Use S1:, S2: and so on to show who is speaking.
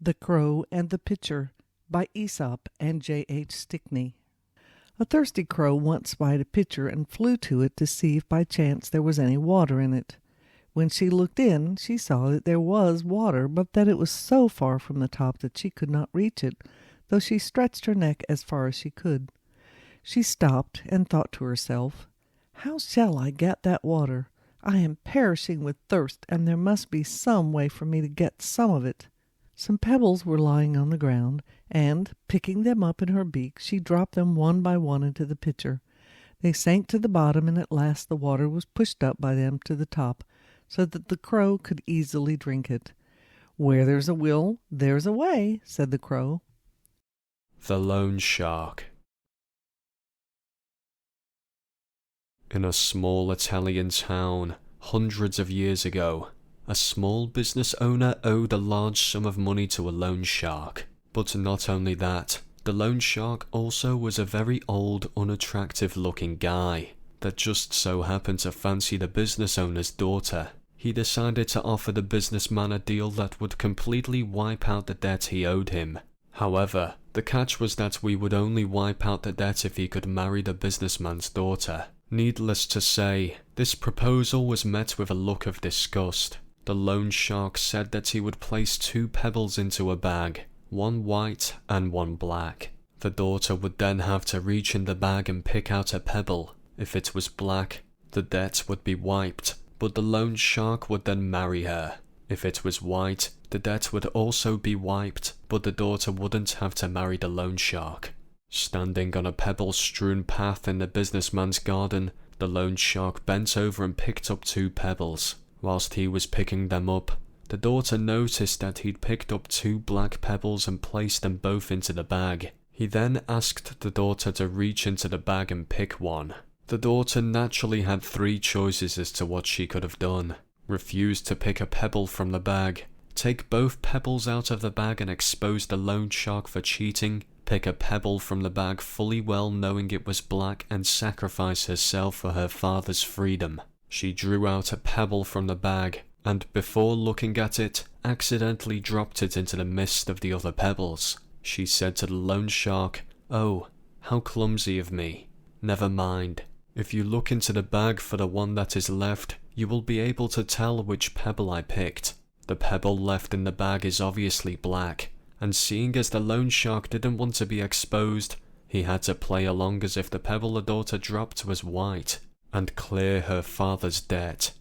S1: The Crow and the Pitcher by Aesop and J.H. Stickney. A thirsty crow once spied a pitcher and flew to it to see if by chance there was any water in it. When she looked in, she saw that there was water, but that it was so far from the top that she could not reach it, though she stretched her neck as far as she could. She stopped and thought to herself, "How shall I get that water? I am perishing with thirst, and there must be some way for me to get some of it." Some pebbles were lying on the ground, and, picking them up in her beak, she dropped them one by one into the pitcher. They sank to the bottom, and at last the water was pushed up by them to the top, so that the crow could easily drink it. "Where there's a will, there's a way," said the crow.
S2: The Loan Shark. In a small Italian town, hundreds of years ago, a small business owner owed a large sum of money to a loan shark. But not only that, the loan shark also was a very old, unattractive-looking guy that just so happened to fancy the business owner's daughter. He decided to offer the businessman a deal that would completely wipe out the debt he owed him. However, the catch was that we would only wipe out the debt if he could marry the businessman's daughter. Needless to say, this proposal was met with a look of disgust. The loan shark said that he would place 2 pebbles into a bag, one white and one black. The daughter would then have to reach in the bag and pick out a pebble. If it was black, the debt would be wiped, but the loan shark would then marry her. If it was white, the debt would also be wiped, but the daughter wouldn't have to marry the loan shark. Standing on a pebble-strewn path in the businessman's garden, the loan shark bent over and picked up 2 pebbles. Whilst he was picking them up, the daughter noticed that he'd picked up 2 black pebbles and placed them both into the bag. He then asked the daughter to reach into the bag and pick one. The daughter naturally had 3 choices as to what she could have done. Refuse to pick a pebble from the bag, take both pebbles out of the bag and expose the loan shark for cheating, pick a pebble from the bag fully well knowing it was black and sacrifice herself for her father's freedom. She drew out a pebble from the bag, and before looking at it, accidentally dropped it into the midst of the other pebbles. She said to the loan shark, "Oh, how clumsy of me. Never mind. If you look into the bag for the one that is left, you will be able to tell which pebble I picked. The pebble left in the bag is obviously black, and seeing as the loan shark didn't want to be exposed, he had to play along as if the pebble the daughter dropped was white, and clear her father's debt.